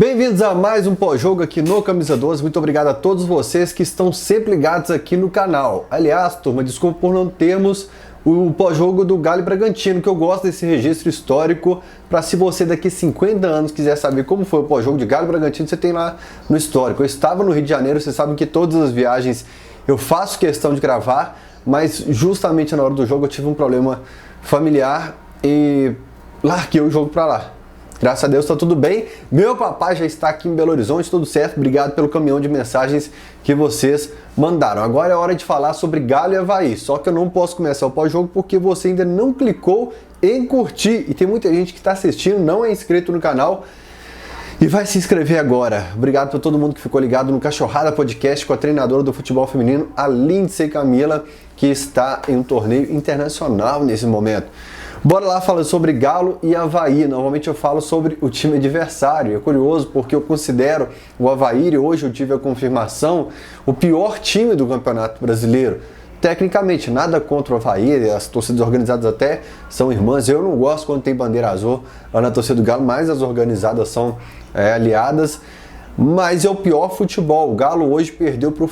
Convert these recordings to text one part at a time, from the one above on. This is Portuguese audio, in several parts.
Bem-vindos a mais um pós-jogo aqui no Camisa 12. Muito obrigado a todos vocês que estão sempre ligados aqui no canal. Aliás, turma, desculpa por não termos o pós-jogo do Galo e Bragantino, que eu gosto desse registro histórico, para se você daqui 50 anos quiser saber como foi o pós-jogo de Galo e Bragantino, você tem lá no histórico. Eu estava no Rio de Janeiro, vocês sabem que todas as viagens eu faço questão de gravar, mas justamente na hora do jogo eu tive um problema familiar e larguei o jogo para lá. Graças a Deus está tudo bem. Meu papai já está aqui em Belo Horizonte, tudo certo. Obrigado pelo caminhão de mensagens que vocês mandaram. Agora é hora de falar sobre Galo e Avaí. Só que eu não posso começar o pós-jogo porque você ainda não clicou em curtir. E tem muita gente que está assistindo, não é inscrito no canal e vai se inscrever agora. Obrigado por todo mundo que ficou ligado no Cachorrada Podcast com a treinadora do futebol feminino, a Lindsay Camila, que está em um torneio internacional nesse momento. Bora lá falar sobre Galo e Avaí. Normalmente eu falo sobre o time adversário. É curioso porque eu considero o Avaí, e hoje eu tive a confirmação, o pior time do Campeonato Brasileiro. Tecnicamente, nada contra o Avaí, as torcidas organizadas até são irmãs. Eu não gosto quando tem bandeira azul lá na torcida do Galo, mas as organizadas são aliadas. Mas é o pior futebol. O Galo hoje perdeu para o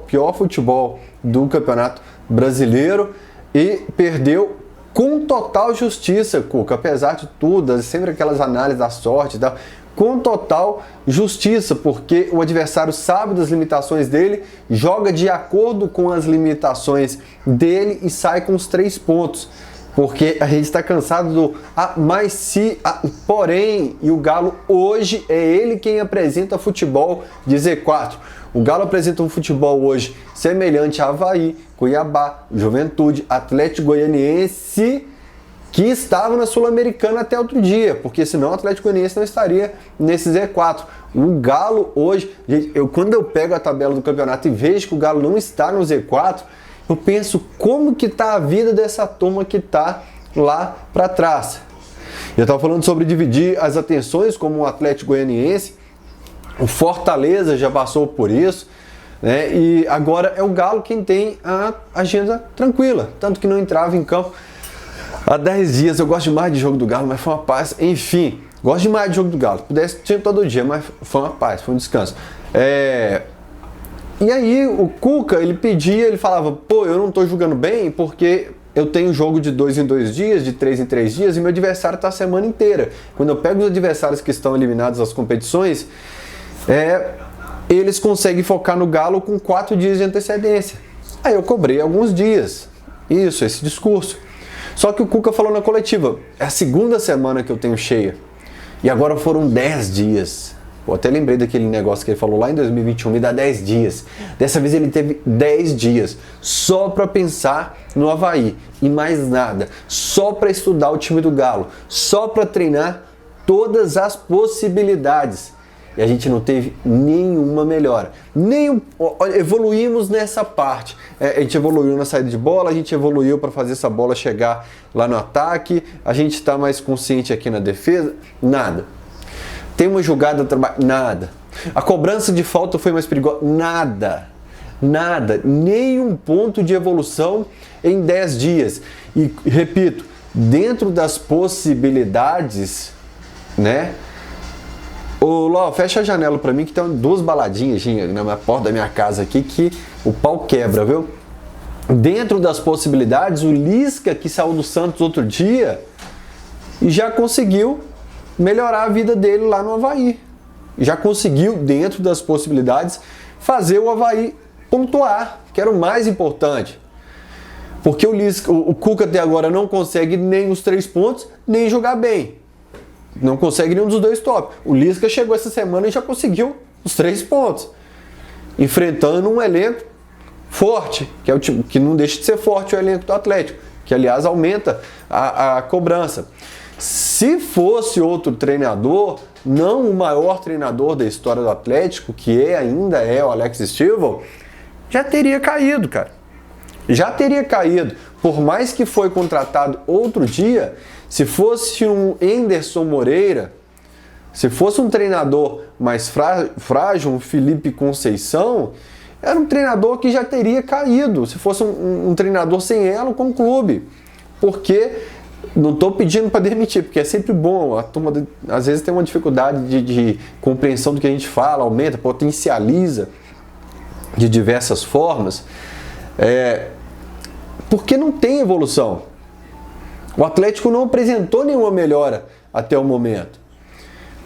pior futebol do Campeonato Brasileiro e perdeu com total justiça, Cuca, apesar de tudo, sempre aquelas análises da sorte e tal, com total justiça, porque o adversário sabe das limitações dele, joga de acordo com as limitações dele e sai com os 3 pontos. Porque a gente está cansado do mas se, porém, e o Galo hoje é ele quem apresenta futebol de Z4. O Galo apresenta um futebol hoje semelhante a Avaí, Cuiabá, Juventude, Atlético Goianiense, que estava na Sul-Americana até outro dia, porque senão o Atlético Goianiense não estaria nesse Z4. O Galo hoje, gente, quando eu pego a tabela do campeonato e vejo que o Galo não está no Z4, eu penso como que está a vida dessa turma que está lá para trás. Eu estava falando sobre dividir as atenções como o Atlético Goianiense, o Fortaleza já passou por isso, né? E agora é o Galo quem tem a agenda tranquila, tanto que não entrava em campo há 10 dias. Eu gosto demais de jogo do Galo, mas foi uma paz. Enfim, gosto demais de jogo do Galo. Se pudesse, tinha todo dia, mas foi uma paz, foi um descanso. E aí o Cuca, ele falava, pô, eu não tô jogando bem porque eu tenho jogo de 2 em 2 dias, de 3 em 3 dias e meu adversário tá a semana inteira. Quando eu pego os adversários que estão eliminados das competições, eles conseguem focar no Galo com 4 dias de antecedência. Aí eu cobrei alguns dias. Esse discurso. Só que o Cuca falou na coletiva, é a segunda semana que eu tenho cheia. E agora foram 10 dias. Pô, até lembrei daquele negócio que ele falou lá em 2021, me dá 10 dias. Dessa vez ele teve 10 dias só para pensar no Avaí e mais nada. Só para estudar o time do Galo. Só para treinar todas as possibilidades. E a gente não teve nenhuma melhora. Evoluímos nessa parte. A gente evoluiu na saída de bola, a gente evoluiu para fazer essa bola chegar lá no ataque, a gente está mais consciente aqui na defesa, nada. Tem uma jogada, nada. A cobrança de falta foi mais perigosa, nada. Nada. Nenhum ponto de evolução em 10 dias. E, repito, dentro das possibilidades, né? Ô, Ló, fecha a janela pra mim que tem 2 baladinhas na porta da minha casa aqui que o pau quebra, viu? Dentro das possibilidades, o Lisca, que saiu do Santos outro dia, e já conseguiu melhorar a vida dele lá no Avaí. Já conseguiu, dentro das possibilidades, fazer o Avaí pontuar, que era o mais importante. Porque o Cuca até agora não consegue nem os 3 pontos, nem jogar bem. Não consegue nenhum dos 2 top. O Lisca chegou essa semana e já conseguiu os 3 pontos. Enfrentando um elenco forte, que é o time que não deixa de ser forte o elenco do Atlético, que aliás aumenta a cobrança. Se fosse outro treinador, não o maior treinador da história do Atlético, que ainda é o Alex Stivel, já teria caído, cara. Já teria caído. Por mais que foi contratado outro dia, se fosse um Anderson Moreira, se fosse um treinador mais frágil, um Felipe Conceição, era um treinador que já teria caído, se fosse um treinador sem elo com o clube. Porque Não estou pedindo para demitir, porque é sempre bom. A turma às vezes tem uma dificuldade de compreensão do que a gente fala, aumenta, potencializa de diversas formas, porque não tem evolução. O Atlético não apresentou nenhuma melhora até o momento.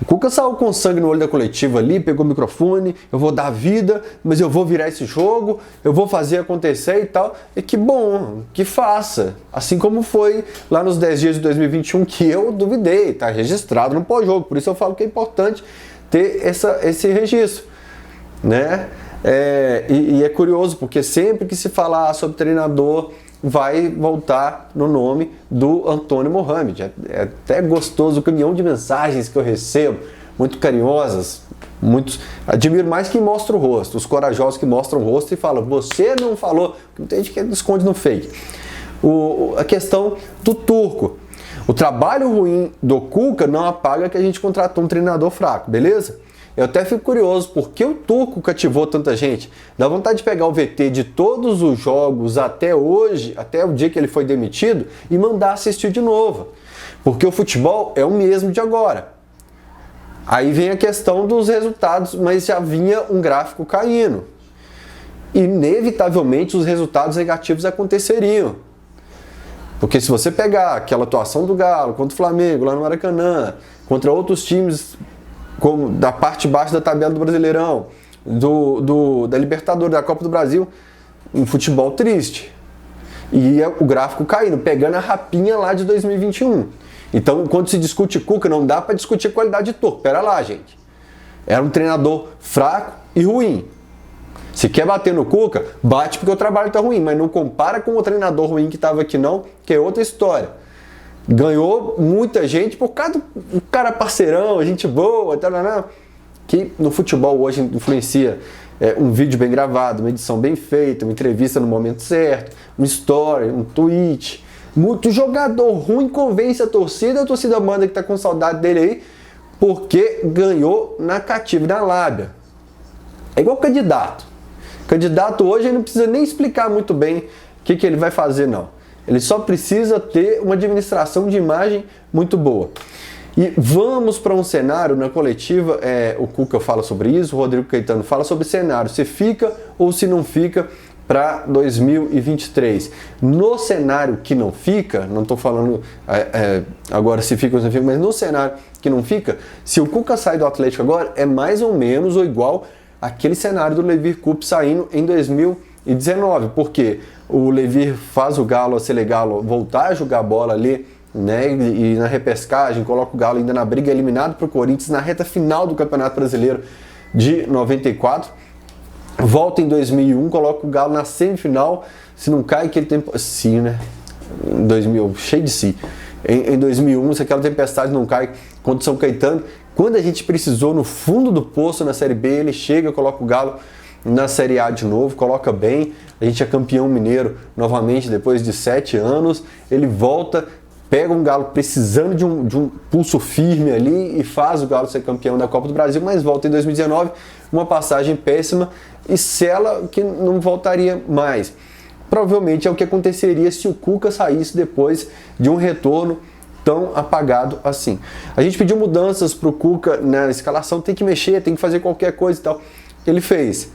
O Cuca saiu com sangue no olho da coletiva ali, pegou o microfone, eu vou dar vida, mas eu vou virar esse jogo, eu vou fazer acontecer e tal. E que bom, que faça. Assim como foi lá nos 10 dias de 2021, que eu duvidei, tá registrado no pós-jogo. Por isso eu falo que é importante ter esse registro, né? E é curioso, porque sempre que se falar sobre treinador, vai voltar no nome do Antônio Mohamed. É até gostoso o caminhão de mensagens que eu recebo, muito carinhosas, admiro mais quem mostra o rosto, os corajosos que mostram o rosto e falam, você não falou, tem gente que esconde no fake. A questão do Turco, o trabalho ruim do Cuca não apaga que a gente contratou um treinador fraco, beleza? Eu até fico curioso, por que o Turco cativou tanta gente? Dá vontade de pegar o VT de todos os jogos até hoje, até o dia que ele foi demitido, e mandar assistir de novo. Porque o futebol é o mesmo de agora. Aí vem a questão dos resultados, mas já vinha um gráfico caindo. Inevitavelmente os resultados negativos aconteceriam. Porque se você pegar aquela atuação do Galo contra o Flamengo lá no Maracanã, contra outros times como da parte de baixo da tabela do Brasileirão, da Libertadores, da Copa do Brasil, um futebol triste. E o gráfico caindo, pegando a rapinha lá de 2021. Então, quando se discute Cuca, não dá para discutir qualidade de Turco. Pera lá, gente. Era um treinador fraco e ruim. Se quer bater no Cuca, bate porque o trabalho tá ruim, mas não compara com o treinador ruim que estava aqui não, que é outra história. Ganhou muita gente por causa do cara parceirão, gente boa, que no futebol hoje influencia um vídeo bem gravado, uma edição bem feita, uma entrevista no momento certo, um story, um tweet. Muito jogador ruim convence a torcida manda que tá com saudade dele aí, porque ganhou na cativa, na lábia. É igual candidato. Candidato hoje ele não precisa nem explicar muito bem o que ele vai fazer, não. Ele só precisa ter uma administração de imagem muito boa. E vamos para um cenário na coletiva, o Cuca fala sobre isso, o Rodrigo Caetano fala sobre cenário, se fica ou se não fica para 2023. No cenário que não fica, não estou falando agora se fica ou se não fica, mas no cenário que não fica, se o Cuca sai do Atlético agora, é mais ou menos ou igual aquele cenário do Levir Coupe saindo em 2019, porque o Levir faz o Galo, a Selegalo, voltar a jogar bola ali, né? E na repescagem, coloca o Galo ainda na briga, eliminado para o Corinthians na reta final do Campeonato Brasileiro de 94. Volta em 2001, coloca o Galo na semifinal, se não cai aquele tempo... Sim, né? Em 2000, cheio de si. Em 2001, se aquela tempestade não cai contra o São Caetano, quando a gente precisou no fundo do poço na Série B, ele chega, coloca o Galo na Série A de novo, coloca bem, a gente é campeão mineiro novamente depois de 7 anos, ele volta, pega um Galo precisando de um pulso firme ali e faz o Galo ser campeão da Copa do Brasil, mas volta em 2019, uma passagem péssima e sela que não voltaria mais. Provavelmente é o que aconteceria se o Cuca saísse depois de um retorno tão apagado assim. A gente pediu mudanças para o Cuca na escalação, tem que mexer, tem que fazer qualquer coisa e tal. Ele fez.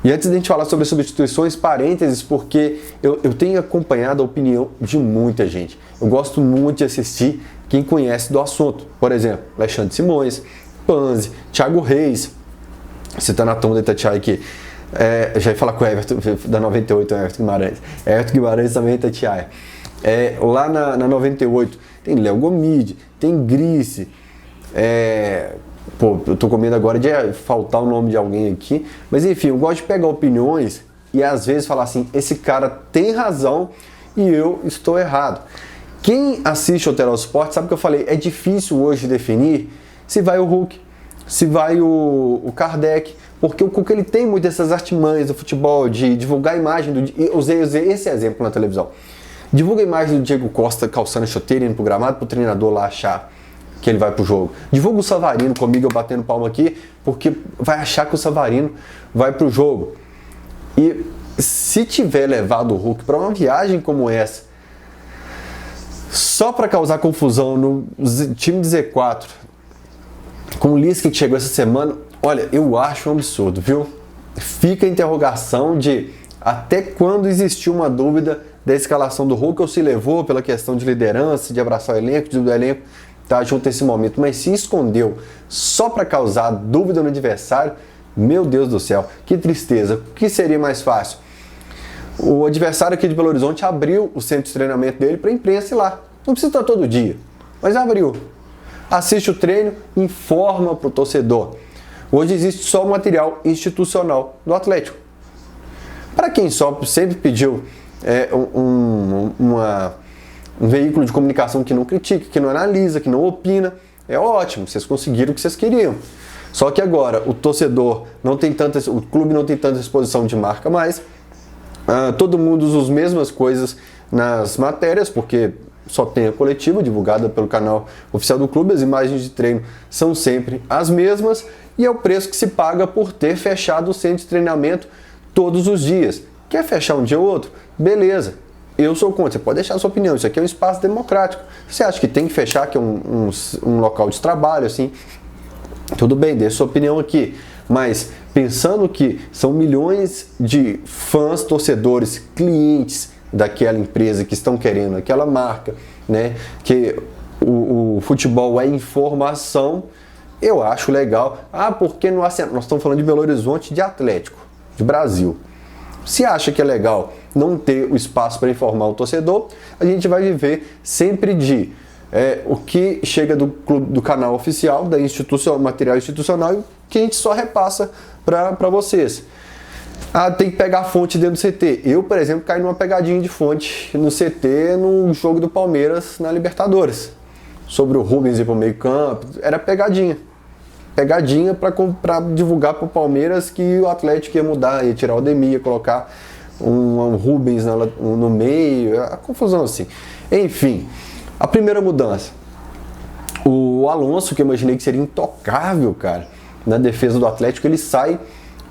E antes de a gente falar sobre substituições, parênteses, porque eu tenho acompanhado a opinião de muita gente. Eu gosto muito de assistir quem conhece do assunto. Por exemplo, Alexandre Simões, Panzi, Thiago Reis. Você está na turma da Itatiaia aqui. Já ia falar com o Everton, da 98, o Everton Guimarães. Everton Guimarães também é Itatiaia. Lá na 98 tem Léo Gomide, tem Grice. Eu tô com medo agora de faltar o nome de alguém aqui. Mas enfim, eu gosto de pegar opiniões e às vezes falar assim, esse cara tem razão e eu estou errado. Quem assiste o Terol Sport sabe que eu falei, é difícil hoje definir se vai o Hulk, se vai o Kardec, porque o Cuca ele tem muitas dessas artimanhas do futebol, de divulgar a imagem, eu usei esse exemplo na televisão. Divulga a imagem do Diego Costa calçando a chuteira indo pro gramado pro treinador lá achar que ele vai pro jogo. Divulga o Savarino comigo, eu batendo palma aqui, porque vai achar que o Savarino vai pro jogo. E se tiver levado o Hulk para uma viagem como essa, Só para causar confusão no time de Z4, com o Lisca que chegou essa semana, olha, eu acho um absurdo, viu? Fica a interrogação de até quando existiu uma dúvida da escalação do Hulk, ou se levou pela questão de liderança, de abraçar o elenco, de o elenco estar junto nesse momento, mas se escondeu só para causar dúvida no adversário, meu Deus do céu, que tristeza. O que seria mais fácil? O adversário aqui de Belo Horizonte abriu o centro de treinamento dele para a imprensa ir lá. Não precisa estar todo dia, mas abriu. Assiste o treino, informa para o torcedor. Hoje existe só o material institucional do Atlético. Para quem só sempre pediu um veículo de comunicação que não critica, que não analisa, que não opina, é ótimo, vocês conseguiram o que vocês queriam. Só que agora o torcedor não tem tanta, o clube não tem tanta exposição de marca mais, todo mundo usa as mesmas coisas nas matérias, porque só tem a coletiva divulgada pelo canal oficial do clube, as imagens de treino são sempre as mesmas e é o preço que se paga por ter fechado o centro de treinamento todos os dias. Quer fechar um dia ou outro? Beleza, eu sou contra, você pode deixar a sua opinião, isso aqui é um espaço democrático. Você acha que tem que fechar, que é um local de trabalho, assim, tudo bem, dê sua opinião aqui, mas pensando que são milhões de fãs, torcedores, clientes daquela empresa que estão querendo aquela marca, né, que o futebol é informação, eu acho legal. Porque nós estamos falando de Belo Horizonte, de Atlético, de Brasil. Se acha que é legal não ter o espaço para informar o torcedor, a gente vai viver sempre de o que chega do canal oficial, da material institucional, que a gente só repassa para vocês. Tem que pegar a fonte dentro do CT. Eu, por exemplo, caí numa pegadinha de fonte no CT no jogo do Palmeiras na Libertadores. Sobre o Rubens ir para o meio campo, era pegadinha. Pegadinha para divulgar para o Palmeiras que o Atlético ia mudar, ia tirar o Ademir, ia colocar um Rubens no meio, a confusão assim. Enfim, a primeira mudança. O Alonso, que eu imaginei que seria intocável, cara, na defesa do Atlético, ele sai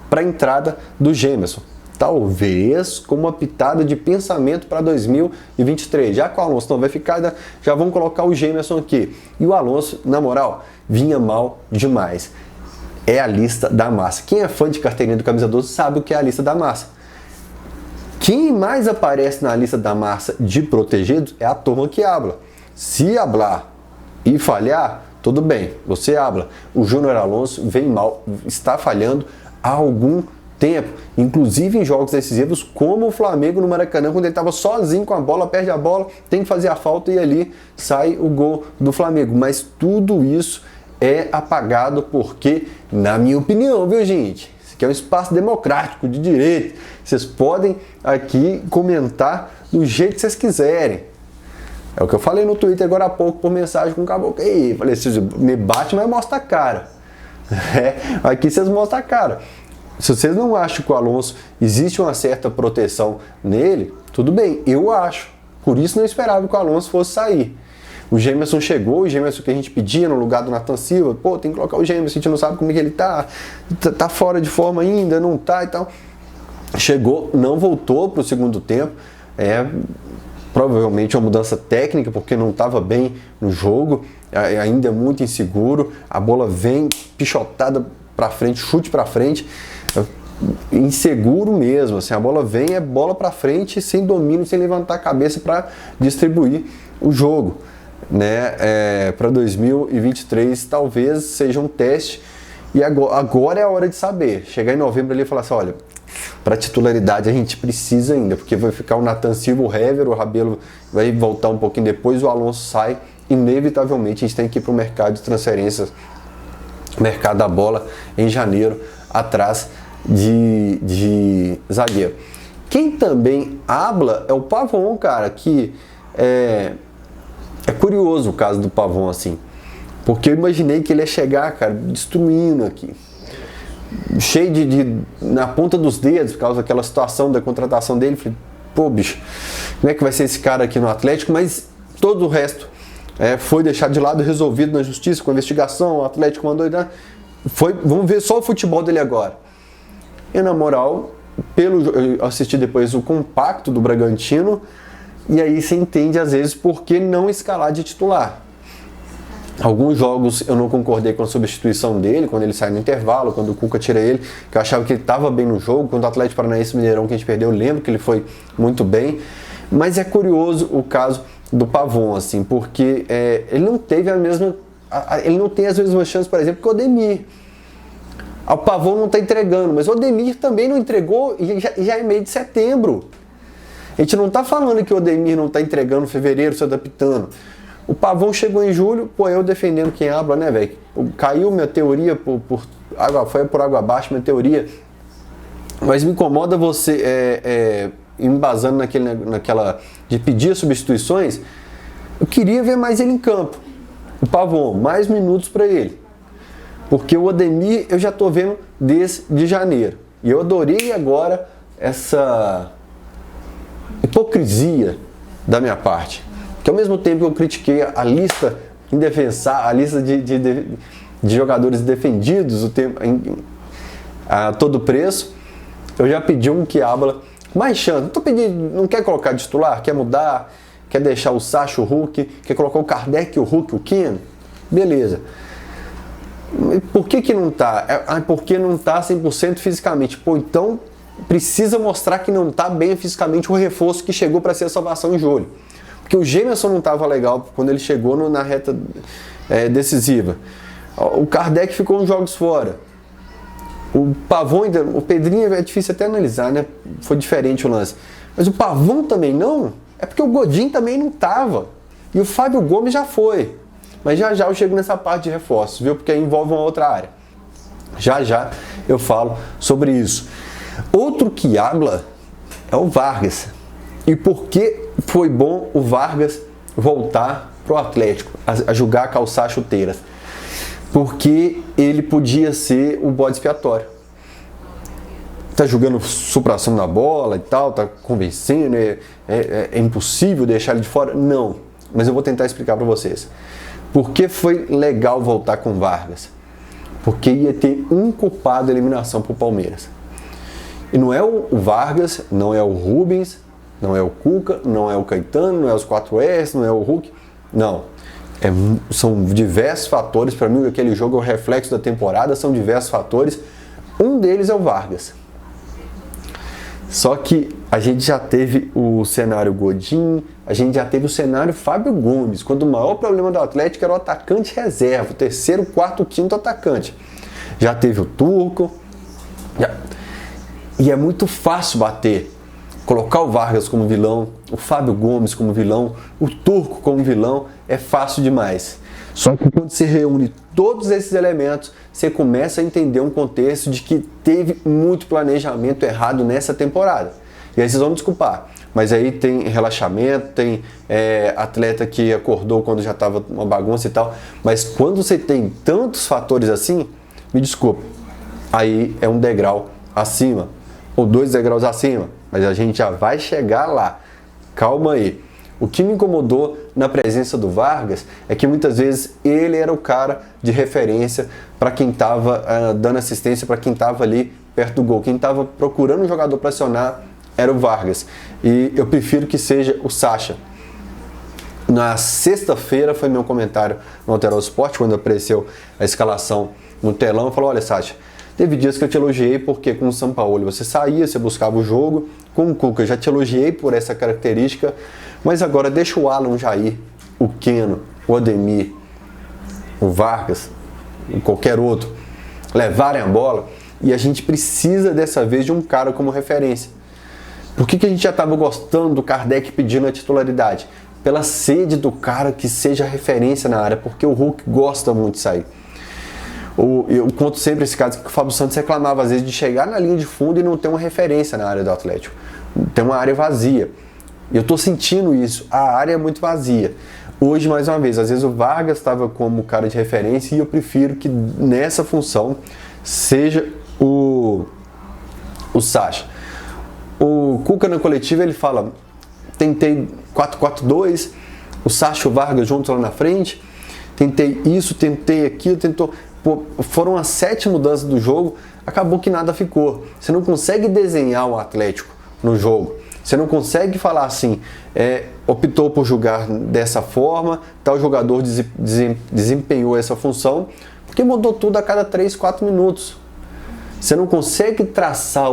para a entrada do Gemerson. Talvez com uma pitada de pensamento para 2023. Já que o Alonso não vai ficar, já vão colocar o Gemerson aqui. E o Alonso, na moral, vinha mal demais. É a lista da massa. Quem é fã de carteirinha do Camisa 12 sabe o que é a lista da massa. Quem mais aparece na lista da massa de protegidos é a turma que habla. Se hablar e falhar, tudo bem, você habla. O Júnior Alonso vem mal, está falhando há algum tempo, inclusive em jogos decisivos como o Flamengo no Maracanã, quando ele estava sozinho com a bola, perde a bola, tem que fazer a falta e ali sai o gol do Flamengo. Mas tudo isso é apagado porque, na minha opinião, viu, gente? Isso aqui é um espaço democrático, de direito. Vocês podem aqui comentar do jeito que vocês quiserem. É o que eu falei no Twitter agora há pouco por mensagem com o Caboclo. Aí, falei, se me bate, mas mostra a cara. Aqui vocês mostram a cara. Se vocês não acham que o Alonso existe uma certa proteção nele, tudo bem, eu acho. Por isso não esperava que o Alonso fosse sair. O Gemerson chegou, o Gemerson que a gente pedia no lugar do Nathan Silva, tem que colocar o Gemerson, a gente não sabe como é que ele tá fora de forma ainda, não tá e tal. Chegou, não voltou para o segundo tempo, provavelmente uma mudança técnica, porque não estava bem no jogo, ainda é muito inseguro, a bola vem pichotada para frente, chute para frente, inseguro mesmo, assim, a bola vem, é bola para frente, sem domínio, sem levantar a cabeça para distribuir o jogo, né? Para 2023 talvez seja um teste, e agora é a hora de saber, chegar em novembro ali e falar assim, olha, para titularidade a gente precisa ainda, porque vai ficar o Nathan Silva, o Hever, o Rabelo vai voltar um pouquinho depois, o Alonso sai, inevitavelmente a gente tem que ir para o mercado de transferências, mercado da bola em janeiro, atrás de zagueiro. Quem também habla é o Pavon, cara, que é curioso o caso do Pavon, assim, porque eu imaginei que ele ia chegar, cara, destruindo aqui, cheio na ponta dos dedos, por causa daquela situação da contratação dele. Falei, pô, bicho, como é que vai ser esse cara aqui no Atlético? Mas todo o resto foi deixado de lado, resolvido na justiça, com a investigação, o Atlético mandou, vamos ver só o futebol dele agora. E na moral, eu assisti depois o compacto do Bragantino, E aí você entende às vezes por que não escalar de titular. Alguns jogos eu não concordei com a substituição dele, quando ele sai no intervalo, quando o Cuca tira ele, que eu achava que ele estava bem no jogo. Quando o Atlético Paranaense Mineirão que a gente perdeu, eu lembro que ele foi muito bem. Mas é curioso o caso do Pavon, assim, porque ele não teve a mesma... Ele não tem as mesmas chances, por exemplo, que o Odemir. O Pavon não está entregando, mas o Odemir também não entregou e já é meio de setembro. A gente não está falando que o Odemir não está entregando em fevereiro, se adaptando. O Pavon chegou em julho, pô, eu defendendo quem habla, né, velho? Caiu minha teoria foi por água abaixo, minha teoria. Mas me incomoda você embasando naquela de pedir substituições. Eu queria ver mais ele em campo. O Pavon, mais minutos para ele. Porque o Odemir eu já tô vendo desde janeiro. E eu adorei agora essa hipocrisia da minha parte. Que ao mesmo tempo que eu critiquei a lista indefensável, a lista de jogadores defendidos a todo preço, eu já pedi um que habla mais chance. Não quer colocar de titular, quer mudar, quer deixar o Sacha, o Hulk, quer colocar o Kardec, o Hulk, o Keno, beleza. Por que não tá? Porque não tá 100% fisicamente. Pô, então precisa mostrar que não tá bem fisicamente o reforço que chegou para ser a salvação em julho. Porque o Gemerson não estava legal quando ele chegou na reta decisiva. O Kardec ficou uns jogos fora. O Pavon, o Pedrinho é difícil até analisar, né? Foi diferente o lance. Mas o Pavon também não. É porque o Godin também não estava. E o Fábio Gomes já foi. Mas já eu chego nessa parte de reforços, viu? Porque aí envolve uma outra área. Já eu falo sobre isso. Outro que habla é o Vargas. E por que foi bom o Vargas voltar pro Atlético, a jogar, calçar chuteiras? Porque ele podia ser o bode expiatório. Tá jogando supração na bola e tal, tá convencendo, é impossível deixar ele de fora? Não, mas eu vou tentar explicar para vocês. Por que foi legal voltar com o Vargas? Porque ia ter um culpado da eliminação pro Palmeiras. E não é o Vargas, não é o Rubens, não é o Cuca, não é o Caetano, não é os 4S, não é o Hulk. Não. São diversos fatores. Para mim, aquele jogo é o reflexo da temporada. São diversos fatores. Um deles é o Vargas. Só que a gente já teve o cenário Godin, a gente já teve o cenário Fábio Gomes, quando o maior problema do Atlético era o atacante reserva, o terceiro, quarto, quinto atacante. Já teve o Turco. E é muito fácil bater. Colocar o Vargas como vilão, o Fábio Gomes como vilão, o Turco como vilão, é fácil demais. Só que quando se reúne todos esses elementos, você começa a entender um contexto de que teve muito planejamento errado nessa temporada. E aí vocês vão me desculpar, mas aí tem relaxamento, tem atleta que acordou quando já estava uma bagunça e tal. Mas quando você tem tantos fatores assim, me desculpa, aí é um degrau acima, ou 2 degraus acima. Mas a gente já vai chegar lá. Calma aí. O que me incomodou na presença do Vargas é que muitas vezes ele era o cara de referência para quem estava dando assistência, para quem estava ali perto do gol. Quem estava procurando um jogador para acionar era o Vargas. E eu prefiro que seja o Sacha. Na sexta-feira foi meu comentário no Alterosa Sport, quando apareceu a escalação no telão. Eu falei, olha, Sacha, teve dias que eu te elogiei porque com o Sampaoli você saía, você buscava o jogo. Com o Cuca eu já te elogiei por essa característica, mas agora deixa o Alan Jair, o Keno, o Odemir, o Vargas, ou qualquer outro, levarem a bola, e a gente precisa dessa vez de um cara como referência. Por que a gente já estava gostando do Kardec pedindo a titularidade? Pela sede do cara que seja referência na área, porque o Hulk gosta muito de sair. Eu conto sempre esse caso que o Fábio Santos reclamava às vezes de chegar na linha de fundo e não ter uma referência na área do Atlético. Tem uma área vazia. E eu estou sentindo isso. A área é muito vazia. Hoje, mais uma vez, às vezes o Vargas estava como cara de referência e eu prefiro que nessa função seja o Sacha. O Cuca na coletiva ele fala, tentei 4-4-2, o Sacha e o Vargas juntos lá na frente, tentei isso, tentei aquilo, foram as 7 mudanças do jogo, acabou que nada ficou. Você não consegue desenhar o Atlético no jogo. Você não consegue falar assim, optou por jogar dessa forma, tal jogador desempenhou essa função, porque mudou tudo a cada 3, 4 minutos. Você não consegue traçar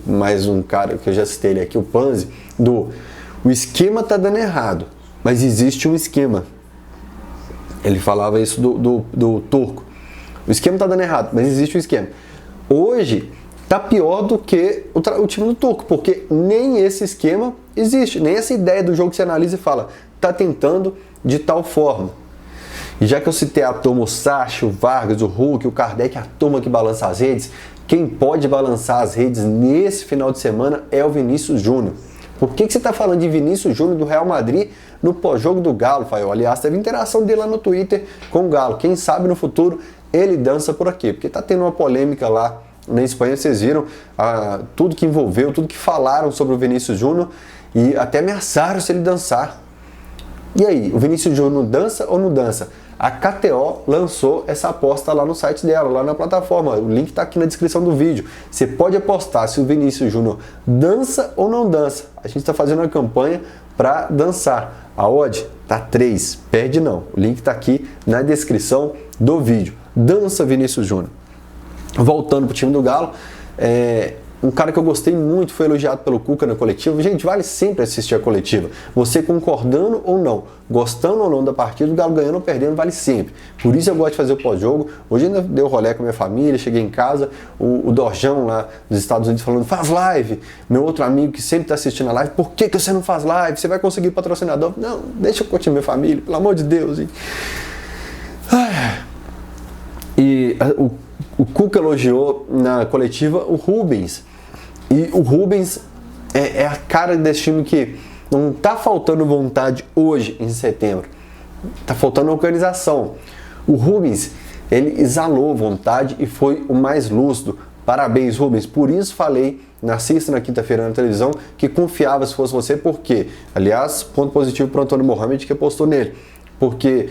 mais um cara que eu já citei ele aqui, o Panzi, o esquema tá dando errado, mas existe um esquema. Ele falava isso do Turco. O esquema tá dando errado, mas existe um esquema. Hoje tá pior do que o time do Turco, porque nem esse esquema existe, nem essa ideia do jogo que você analisa e fala, tá tentando de tal forma. E já que eu citei a turma, o Sacha, o Vargas, o Hulk, o Kardec, a turma que balança as redes, quem pode balançar as redes nesse final de semana é o Vinícius Júnior. Por que você está falando de Vinícius Júnior do Real Madrid no pós-jogo do Galo, Fael? Aliás, teve interação dele lá no Twitter com o Galo. Quem sabe no futuro ele dança por aqui, porque tá tendo uma polêmica lá na Espanha, vocês viram tudo que envolveu, tudo que falaram sobre o Vinícius Júnior e até ameaçaram se ele dançar. E aí, o Vinícius Júnior dança ou não dança? A KTO lançou essa aposta lá no site dela, lá na plataforma. O link está aqui na descrição do vídeo. Você pode apostar se o Vinícius Júnior dança ou não dança. A gente está fazendo uma campanha para dançar. A odd tá 3, perde não. O link está aqui na descrição do vídeo. Dança Vinícius Júnior. Voltando para o time do Galo, um cara que eu gostei muito, foi elogiado pelo Cuca na coletiva. Gente, vale sempre assistir a coletiva. Você concordando ou não, gostando ou não da partida, o Galo ganhando ou perdendo, vale sempre. Por isso eu gosto de fazer o pós-jogo. Hoje ainda dei o rolê com a minha família, cheguei em casa, o Dorjão lá dos Estados Unidos falando, faz live. Meu outro amigo que sempre está assistindo a live, por que você não faz live? Você vai conseguir patrocinador? Não, deixa eu curtir minha família, pelo amor de Deus. Hein? O Cuca elogiou na coletiva o Rubens. E o Rubens é a cara desse time que não tá faltando vontade hoje, em setembro. Tá faltando organização. O Rubens, ele exalou vontade e foi o mais lúcido. Parabéns, Rubens. Por isso falei na sexta e na quinta-feira na televisão que confiava se fosse você, porque, aliás, ponto positivo para o Antônio Mohamed que apostou nele. Porque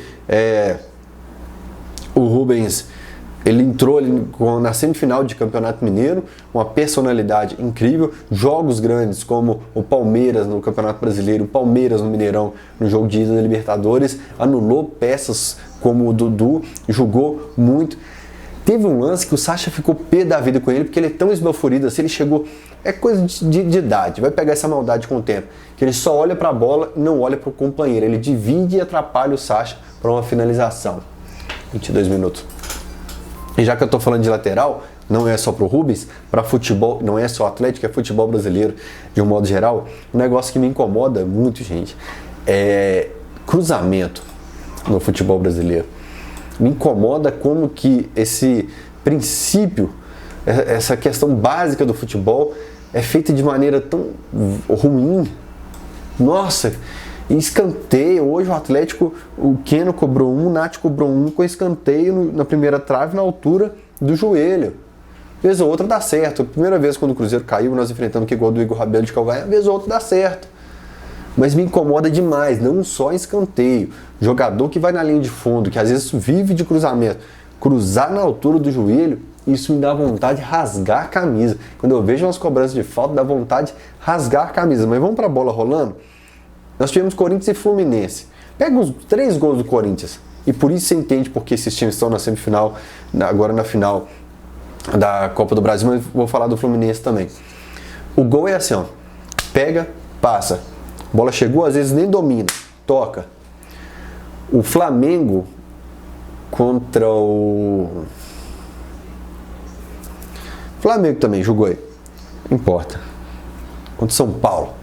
o Rubens, ele entrou na semifinal de Campeonato Mineiro, uma personalidade incrível, jogos grandes como o Palmeiras no Campeonato Brasileiro, o Palmeiras no Mineirão no jogo de ida da Libertadores, anulou peças como o Dudu, jogou muito. Teve um lance que o Sacha ficou pé da vida com ele, porque ele é tão esbaforido assim, ele chegou, é coisa de idade, vai pegar essa maldade com o tempo, que ele só olha para a bola e não olha para o companheiro, ele divide e atrapalha o Sacha para uma finalização. 22 minutos. E já que eu estou falando de lateral, não é só para o Rubens, para futebol, não é só Atlético, é futebol brasileiro de um modo geral. Um negócio que me incomoda muito, gente, é cruzamento no futebol brasileiro. Me incomoda como que esse princípio, essa questão básica do futebol é feita de maneira tão ruim. Nossa, escanteio, hoje o Atlético, o Keno cobrou um, o Nath cobrou um com escanteio na primeira trave na altura do joelho. Vez ou outra dá certo. A primeira vez quando o Cruzeiro caiu, nós enfrentamos que igual do Igor Rabelo de Calvaia, vez ou outra dá certo. Mas me incomoda demais, não só escanteio. Jogador que vai na linha de fundo, que às vezes vive de cruzamento, cruzar na altura do joelho, isso me dá vontade de rasgar a camisa. Quando eu vejo umas cobranças de falta, dá vontade de rasgar a camisa. Mas vamos para a bola rolando? Nós tivemos Corinthians e Fluminense. Pega os 3 gols do Corinthians. E por isso você entende porque esses times estão na semifinal, agora na final da Copa do Brasil, mas vou falar do Fluminense também. O gol é assim, ó. Pega, passa. A bola chegou, às vezes nem domina. Toca. O Flamengo contra o... Flamengo também jogou aí. Não importa. Contra o São Paulo.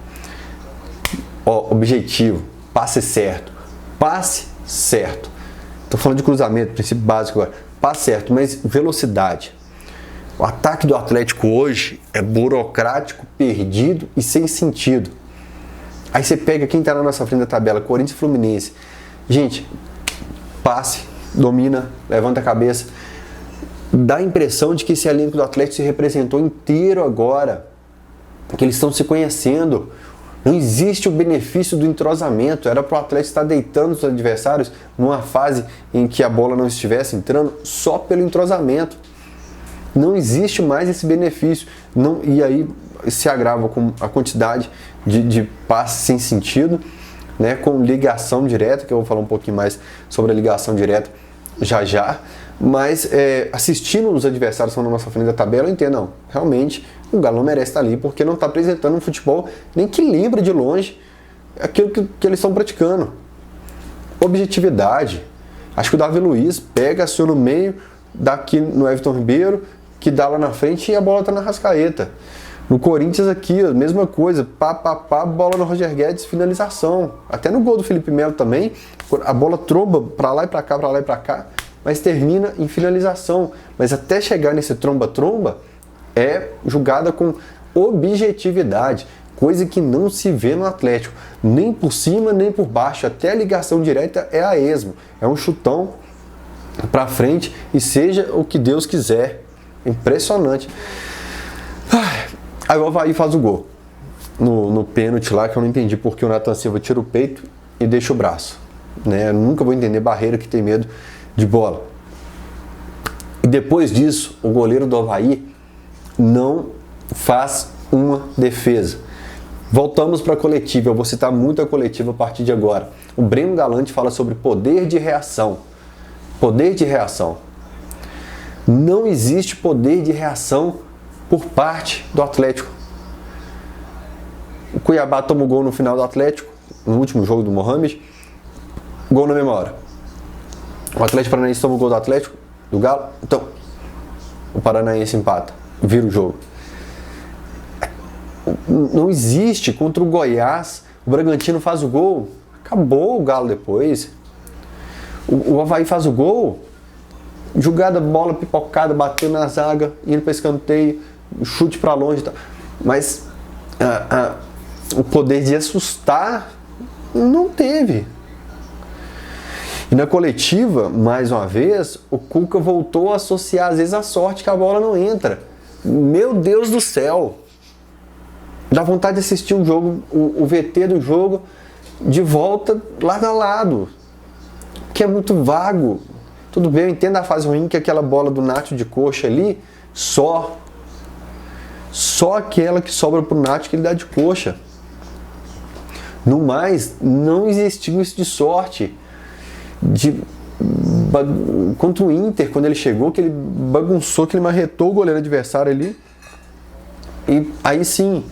Ó, objetivo, passe certo. Passe certo. Tô falando de cruzamento, princípio básico agora. Passe certo, mas velocidade. O ataque do Atlético hoje é burocrático, perdido e sem sentido. Aí você pega quem tá na nossa frente da tabela, Corinthians e Fluminense. Gente, passe, domina, levanta a cabeça. Dá a impressão de que esse elenco do Atlético se representou inteiro agora. Que eles estão se conhecendo. Não existe o benefício do entrosamento. Era para o Atlético estar deitando os adversários numa fase em que a bola não estivesse entrando só pelo entrosamento. Não existe mais esse benefício. Não, e aí se agrava com a quantidade de passes sem sentido, né, com ligação direta, que eu vou falar um pouquinho mais sobre a ligação direta já, mas assistindo os adversários que estão na nossa frente da tabela, eu entendo, não, realmente o Galo não merece estar ali, porque não está apresentando um futebol nem que lembra de longe aquilo que eles estão praticando. Objetividade. Acho que o Davi Luiz pega, aciona no meio, dá aqui no Everton Ribeiro, que dá lá na frente e a bola tá na Arrascaeta. No Corinthians aqui, a mesma coisa, bola no Roger Guedes, finalização. Até no gol do Felipe Melo também, a bola tromba pra lá e pra cá, mas termina em finalização. Mas até chegar nesse tromba-tromba, é jogada com objetividade, coisa que não se vê no Atlético, nem por cima, nem por baixo, até a ligação direta é a esmo, é um chutão pra frente e seja o que Deus quiser. Impressionante. Aí o Avaí faz o gol no pênalti lá, que eu não entendi porque o Nathan Silva tira o peito e deixa o braço, né? Eu nunca vou entender barreira que tem medo de bola. E depois disso, o goleiro do Avaí não faz uma defesa. Voltamos para a coletiva, eu vou citar muito a coletiva a partir de agora. O Breno Galante fala sobre poder de reação. Poder de reação. Não existe poder de reação por parte do Atlético. O Cuiabá tomou gol no final do Atlético, no último jogo do Mohamed, gol na mesma hora. O Atlético Paranaense toma o gol do Atlético, do Galo, então o Paranaense empata, vira o jogo. Não existe. Contra o Goiás, o Bragantino faz o gol, acabou o Galo depois. O Avaí faz o gol, jogada, bola pipocada, bateu na zaga, indo para escanteio, chute para longe, tá? Mas o poder de assustar não teve. E na coletiva, mais uma vez, o Cuca voltou a associar às vezes a sorte que a bola não entra. Meu Deus do céu! Dá vontade de assistir um jogo, o VT do jogo, de volta lado a lado, que é muito vago. Tudo bem, eu entendo a fase ruim, que aquela bola do Nacho de coxa ali, só aquela que sobra pro Nacho que ele dá de coxa. No mais, não existiu isso de sorte. Contra o Inter, quando ele chegou, que ele bagunçou, que ele marretou o goleiro adversário ali. E aí sim.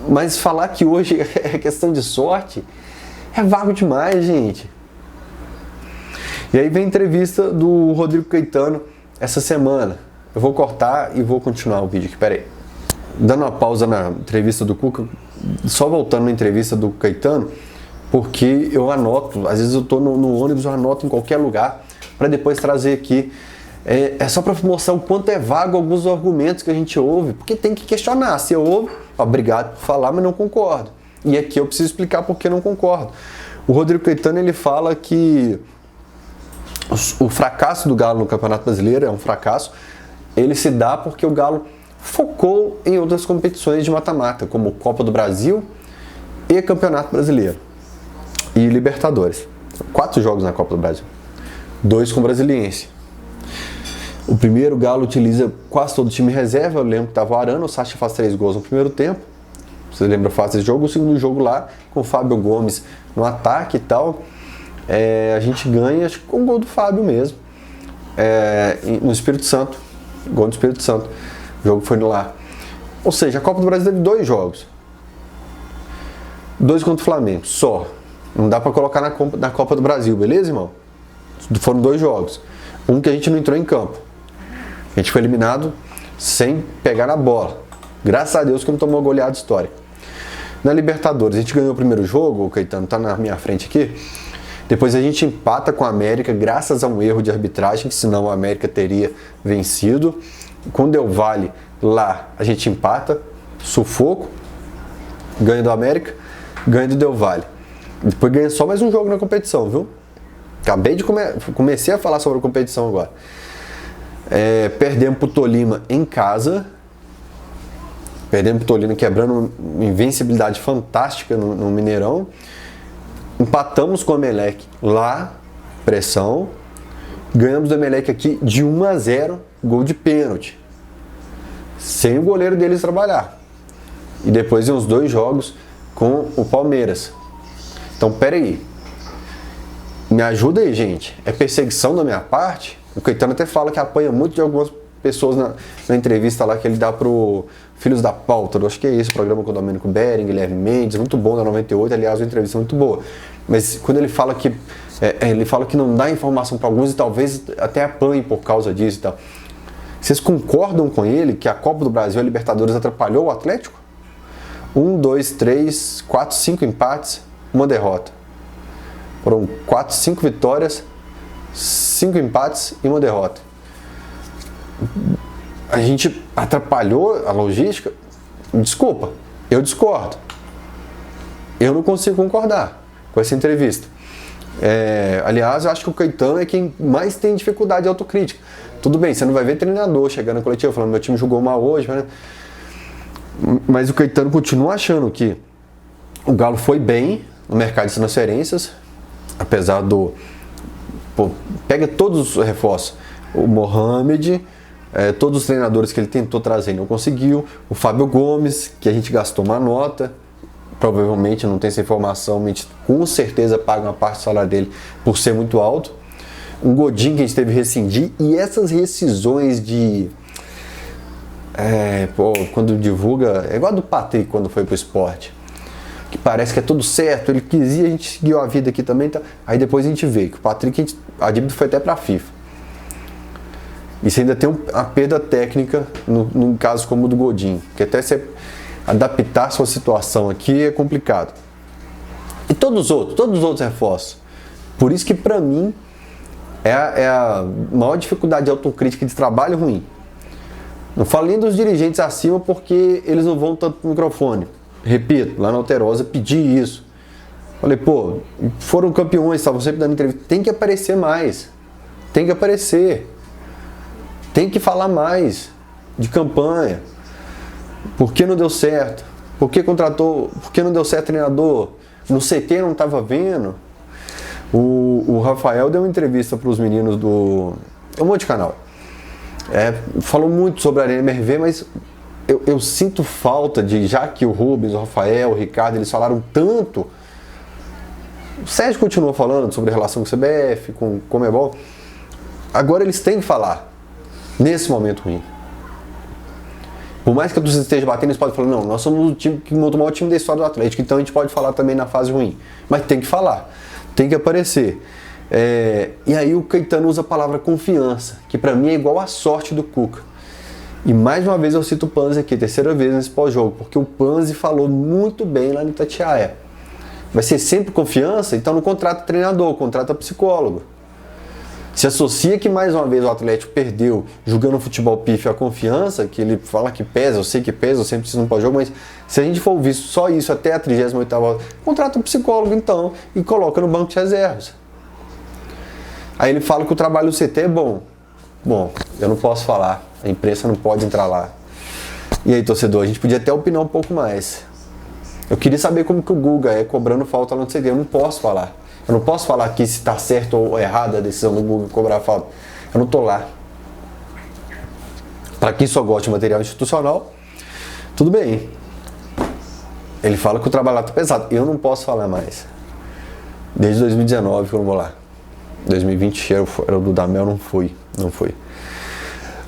Mas falar que hoje é questão de sorte é vago demais, gente. E aí vem a entrevista do Rodrigo Caetano essa semana. Eu vou cortar e vou continuar o vídeo aqui, peraí. Dando uma pausa na entrevista do Cuca, só voltando na entrevista do Caetano, porque eu anoto, às vezes eu tô no ônibus, eu anoto em qualquer lugar, para depois trazer aqui. É só para mostrar o quanto é vago alguns argumentos que a gente ouve, porque tem que questionar. Se eu ouvo, obrigado por falar, mas não concordo. E aqui eu preciso explicar por que não concordo. O Rodrigo Caetano, ele fala que o fracasso do Galo no Campeonato Brasileiro é um fracasso, ele se dá porque o Galo focou em outras competições de mata-mata, como Copa do Brasil e Campeonato Brasileiro e Libertadores. 4 jogos na Copa do Brasil, 2 com o Brasiliense. O primeiro, o Galo utiliza quase todo o time reserva. Eu lembro que estava o Arana, o Sacha faz 3 gols no primeiro tempo. Você lembra fácil desse jogo? O segundo jogo lá, com o Fábio Gomes no ataque e tal. A gente ganha, acho que com o gol do Fábio mesmo. No Espírito Santo. Gol do Espírito Santo. O jogo foi no lá. Ou seja, a Copa do Brasil teve 2 jogos. 2 contra o Flamengo, só. Não dá pra colocar na Copa do Brasil, beleza, irmão? Foram 2 jogos. Um que a gente não entrou em campo. A gente foi eliminado sem pegar na bola. Graças a Deus que não tomou goleada histórica. Na Libertadores, a gente ganhou o primeiro jogo, o Caetano tá na minha frente aqui. Depois a gente empata com a América, graças a um erro de arbitragem, que senão a América teria vencido. Com o Del Valle, lá a gente empata, sufoco, ganha do América, ganha do Del Valle. Depois ganha só mais um jogo na competição, viu? Comecei a falar sobre a competição agora. Perdemos pro Tolima em casa. Perdemos pro Tolima, quebrando uma invencibilidade fantástica no Mineirão. Empatamos com o Emelec lá, pressão. Ganhamos do Emelec aqui de 1-0, gol de pênalti. Sem o goleiro deles trabalhar. E depois de uns 2 jogos com o Palmeiras. Então, pera aí. Me ajuda aí, gente. É perseguição da minha parte? O Caetano até fala que apanha muito de algumas pessoas na entrevista lá que ele dá pro Filhos da Pauta. Eu acho que é esse o programa com o Domênico Bering, Guilherme Mendes, muito bom, da 98. Aliás, uma entrevista muito boa. Mas quando ele fala que não dá informação para alguns e talvez até apanhe por causa disso e tal. Vocês concordam com ele que a Copa do Brasil e a Libertadores atrapalhou o Atlético? 1, 2, 3, 4, 5 empates, uma derrota. Foram 4, 5 vitórias, 5 empates e uma derrota. A gente atrapalhou a logística? Desculpa, eu discordo. Eu não consigo concordar com essa entrevista. Aliás, eu acho que o Caetano é quem mais tem dificuldade de autocrítica. Tudo bem, você não vai ver treinador chegando na coletiva falando meu time jogou mal hoje, né? Mas o Caetano continua achando que o Galo foi bem no mercado de transferências, apesar do... pega todos os reforços. O Mohamed, todos os treinadores que ele tentou trazer não conseguiu. O Fábio Gomes, que a gente gastou uma nota, provavelmente não tem essa informação, mas com certeza paga uma parte do salário dele por ser muito alto. Um Godin que a gente teve que rescindir, e essas rescisões de... quando divulga, é igual a do Patrick quando foi pro Sport, que parece que é tudo certo, ele quis ir, a gente seguiu a vida aqui também, tá? Aí depois a gente vê que o Patrick, a dívida foi até pra FIFA. E você ainda tem uma perda técnica num caso como o do Godin, que até você adaptar a sua situação aqui é complicado. E todos os outros reforços. Por isso que pra mim é a maior dificuldade de autocrítica de trabalho ruim. Não falo nem dos dirigentes acima porque eles não vão tanto no microfone. Repito, lá na Alterosa pedi isso. Falei, foram campeões, estavam sempre dando entrevista. Tem que aparecer mais. Tem que aparecer. Tem que falar mais de campanha. Por que não deu certo? Por que contratou? Por que não deu certo treinador? No CT não estava vendo. O Rafael deu uma entrevista para os meninos do... É um monte de canal. Falou muito sobre a Arena MRV, mas eu sinto falta de, já que o Rubens, o Rafael, o Ricardo, eles falaram tanto. O Sérgio continua falando sobre a relação com o CBF, com o Conmebol. Agora eles têm que falar, nesse momento ruim. Por mais que a torcida esteja batendo, eles podem falar, não, nós somos o time que montou o maior time da história do Atlético, então a gente pode falar também na fase ruim. Mas tem que falar, tem que aparecer. E aí o Caetano usa a palavra confiança, que pra mim é igual a sorte do Cuca. E mais uma vez eu cito o Panzi aqui, terceira vez nesse pós-jogo, porque o Panzi falou muito bem lá no Itatiaia. Vai ser sempre confiança? Então não contrata treinador, contrata psicólogo. Se associa que mais uma vez o Atlético perdeu jogando futebol pífio a confiança, que ele fala que pesa, eu sei que pesa, eu sempre preciso no pós-jogo, mas se a gente for ouvir só isso até a 38ª, contrata um psicólogo então e coloca no banco de reservas. Aí ele fala que o trabalho do CT é bom. Bom, eu não posso falar, a imprensa não pode entrar lá. E aí, torcedor, a gente podia até opinar um pouco mais. Eu queria saber como que o Guga é cobrando falta lá no CT, eu não posso falar. Eu não posso falar aqui se está certo ou errado a decisão do Guga cobrar falta. Eu não tô lá. Para quem só gosta de material institucional, tudo bem. Ele fala que o trabalho lá tá pesado. Eu não posso falar mais. Desde 2019 que eu não vou lá. 2020 era o do Damel, não foi.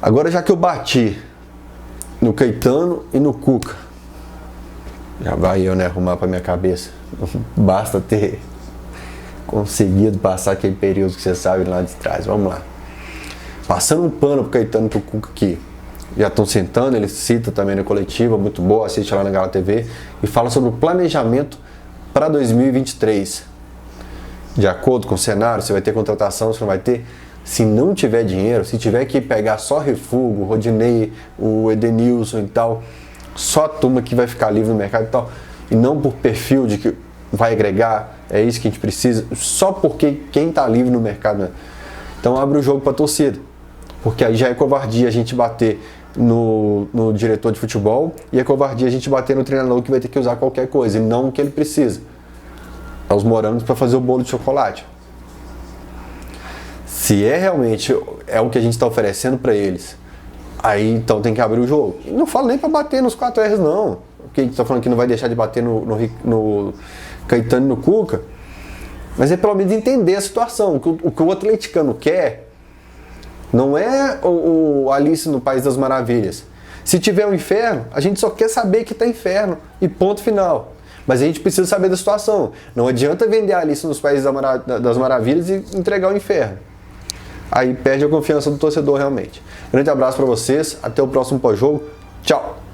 Agora, já que eu bati no Caetano e no Cuca, já vai eu, né, arrumar pra minha cabeça. Basta ter conseguido passar aquele período que você sabe lá de trás. Vamos lá. Passando um pano pro Caetano e pro Cuca aqui. Já estão sentando, ele cita também na coletiva, muito boa, assiste lá na Gala TV, e fala sobre o planejamento para 2023. De acordo com o cenário, você vai ter contratação, você não vai ter. Se não tiver dinheiro, se tiver que pegar só refúgio, o Rodinei, o Edenilson e tal, só a turma que vai ficar livre no mercado e tal, e não por perfil de que vai agregar, é isso que a gente precisa, só porque quem está livre no mercado, né? Então abre o jogo para a torcida, porque aí já é covardia a gente bater no diretor de futebol e é covardia a gente bater no treinador que vai ter que usar qualquer coisa e não o que ele precisa. Aos morangos para fazer o bolo de chocolate. Se realmente é o que a gente está oferecendo para eles, Aí então tem que abrir o jogo. E não falo nem pra bater nos 4 R's, não. Porque a gente tá falando que não vai deixar de bater no Caetano e no Cuca. Mas é pelo menos entender a situação. O que o atleticano quer não é o Alice no País das Maravilhas. Se tiver um inferno, a gente só quer saber que tá inferno. E ponto final. Mas a gente precisa saber da situação. Não adianta vender a Alice nos Países das Maravilhas e entregar o inferno. Aí perde a confiança do torcedor realmente. Grande abraço para vocês. Até o próximo pós-jogo. Tchau!